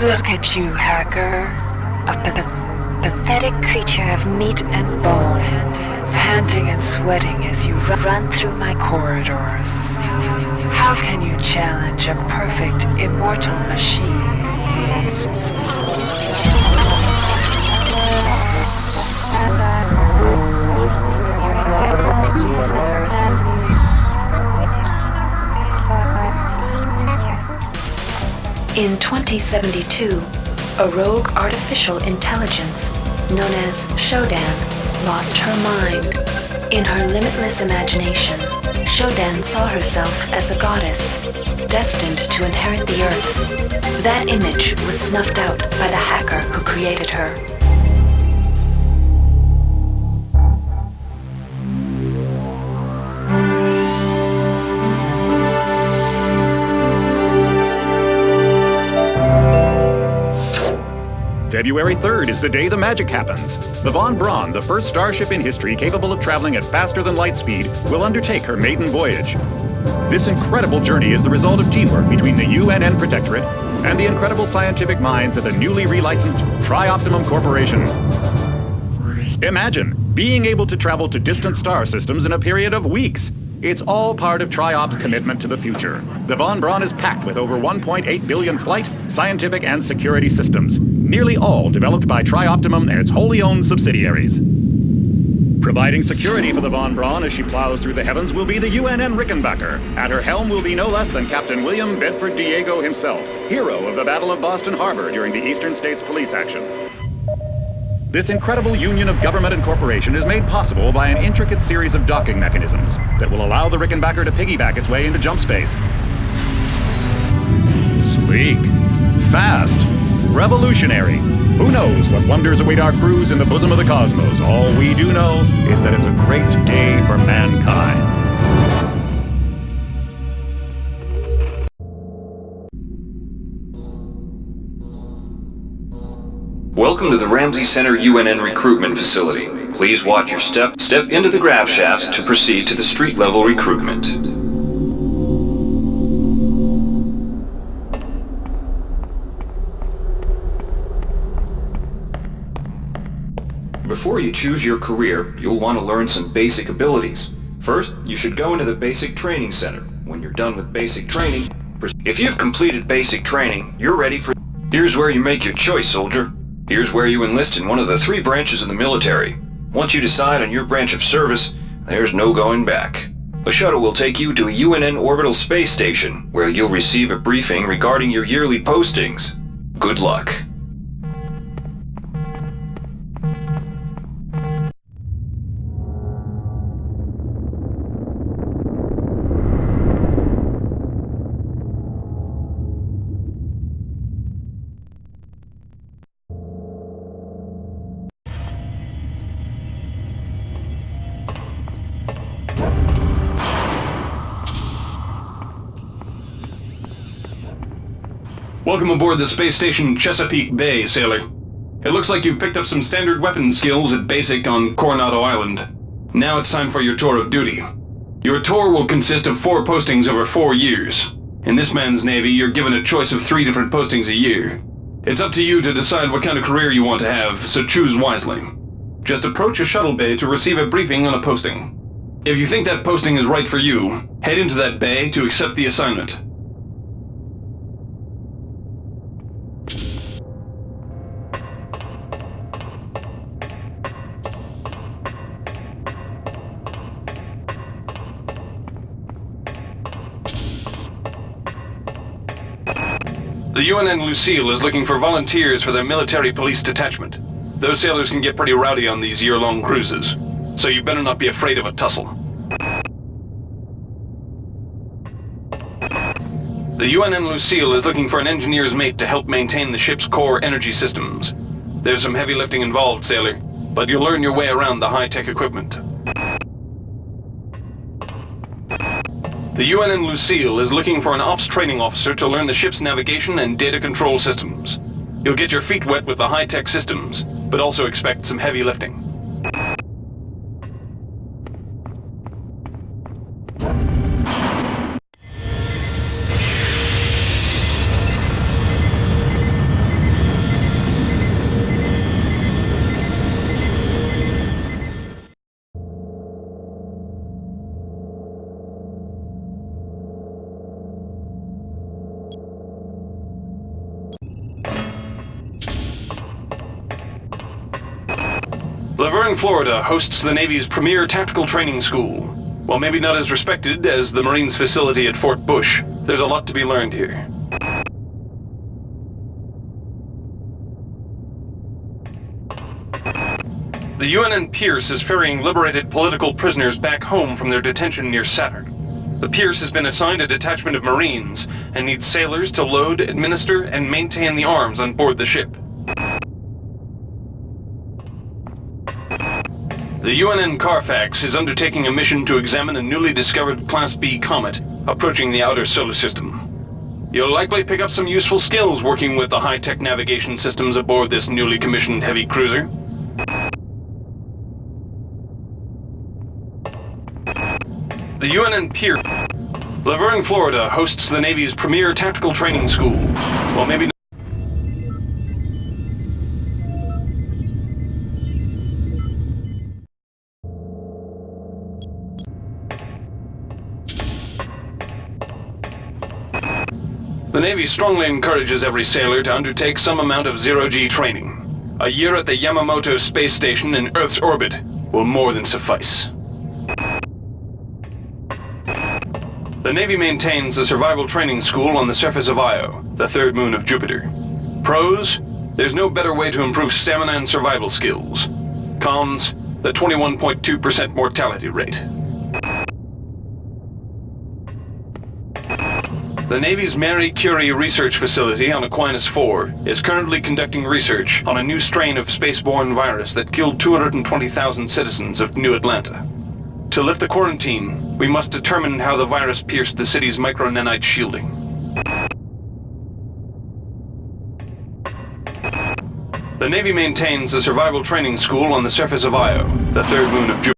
Look at you, hacker. A pathetic creature of meat and bone, panting and sweating as you run through my corridors. How can you challenge a perfect, immortal machine? In 2072, a rogue artificial intelligence known as Shodan lost her mind. In her limitless imagination, Shodan saw herself as a goddess, destined to inherit the earth. That image was snuffed out by the hacker who created her. February 3rd is the day the magic happens. The Von Braun, the first starship in history capable of traveling at faster than light speed, will undertake her maiden voyage. This incredible journey is the result of teamwork between the UNN Protectorate and the incredible scientific minds at the newly relicensed Tri-Optimum Corporation. Imagine being able to travel to distant star systems in a period of weeks. It's all part of Tri-Op's commitment to the future. The Von Braun is packed with over 1.8 billion flight, scientific, and security systems, nearly all developed by Tri-Optimum and its wholly owned subsidiaries. Providing security for the Von Braun as she plows through the heavens will be the UNN Rickenbacker. At her helm will be no less than Captain William Bedford Diego himself, hero of the Battle of Boston Harbor during the Eastern States Police action. This incredible union of government and corporation is made possible by an intricate series of docking mechanisms that will allow the Rickenbacker to piggyback its way into jump space. Sleek, fast, revolutionary. Who knows what wonders await our crews in the bosom of the cosmos? All we do know is that it's a great day for mankind. Welcome to the Ramsey Center UNN recruitment facility. Please watch your step into the grav shafts to proceed to the street-level recruitment. Before you choose your career, you'll want to learn some basic abilities. First, you should go into the Basic Training Center. When you're done with basic training, if you've completed basic training, you're ready for... Here's where you make your choice, soldier. Here's where you enlist in one of the 3 branches of the military. Once you decide on your branch of service, there's no going back. A shuttle will take you to a UNN orbital space station, where you'll receive a briefing regarding your yearly postings. Good luck. Welcome aboard the space station Chesapeake Bay, sailor. It looks like you've picked up some standard weapon skills at basic on Coronado Island. Now it's time for your tour of duty. Your tour will consist of 4 postings over 4 years. In this man's Navy, you're given a choice of 3 different postings a year. It's up to you to decide what kind of career you want to have, so choose wisely. Just approach a shuttle bay to receive a briefing on a posting. If you think that posting is right for you, head into that bay to accept the assignment. The UNN Lucille is looking for volunteers for their military police detachment. Those sailors can get pretty rowdy on these year-long cruises, so you better not be afraid of a tussle. The UNN Lucille is looking for an engineer's mate to help maintain the ship's core energy systems. There's some heavy lifting involved, sailor, but you'll learn your way around the high-tech equipment. The UNN Lucille is looking for an ops training officer to learn the ship's navigation and data control systems. You'll get your feet wet with the high-tech systems, but also expect some heavy lifting. Laverne, Florida hosts the Navy's premier tactical training school. While maybe not as respected as the Marines facility at Fort Bush, there's a lot to be learned here. The UNN Pierce is ferrying liberated political prisoners back home from their detention near Saturn. The Pierce has been assigned a detachment of Marines and needs sailors to load, administer, and maintain the arms on board the ship. The UNN Carfax is undertaking a mission to examine a newly discovered Class B comet approaching the outer solar system. You'll likely pick up some useful skills working with the high-tech navigation systems aboard this newly commissioned heavy cruiser. The UNN Pierce, Laverne, Florida hosts the Navy's premier tactical training school. While maybe the Navy strongly encourages every sailor to undertake some amount of zero-G training. A year at the Yamamoto space station in Earth's orbit will more than suffice. The Navy maintains a survival training school on the surface of Io, the third moon of Jupiter. Pros, there's no better way to improve stamina and survival skills. Cons, the 21.2% mortality rate. The Navy's Marie Curie research facility on Aquinas 4 is currently conducting research on a new strain of spaceborne virus that killed 220,000 citizens of New Atlanta. To lift the quarantine, we must determine how the virus pierced the city's micronanite shielding. The Navy maintains a survival training school on the surface of Io, the third moon of Jupiter.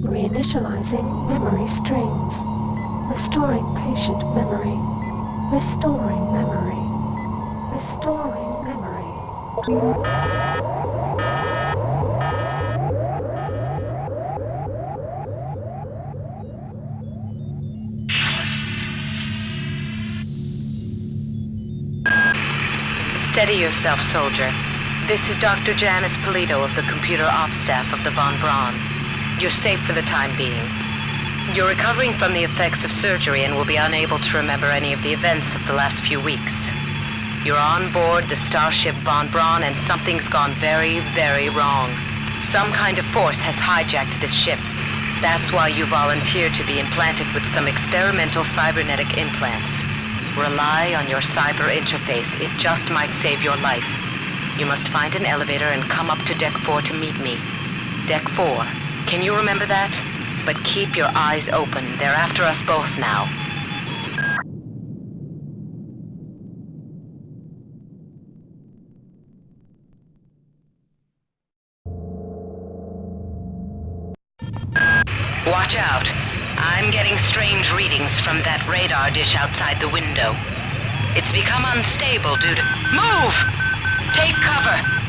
Reinitializing memory strings. Restoring patient memory. Restoring memory. Restoring memory. Steady yourself, soldier. This is Dr. Janice Polito of the computer ops staff of the Von Braun. You're safe for the time being. You're recovering from the effects of surgery and will be unable to remember any of the events of the last few weeks. You're on board the starship Von Braun and something's gone very, very wrong. Some kind of force has hijacked this ship. That's why you volunteered to be implanted with some experimental cybernetic implants. Rely on your cyber interface. It just might save your life. You must find an elevator and come up to Deck 4 to meet me. Deck 4. Can you remember that? But keep your eyes open. They're after us both now. Watch out. I'm getting strange readings from that radar dish outside the window. It's become unstable due to... Move! Take cover!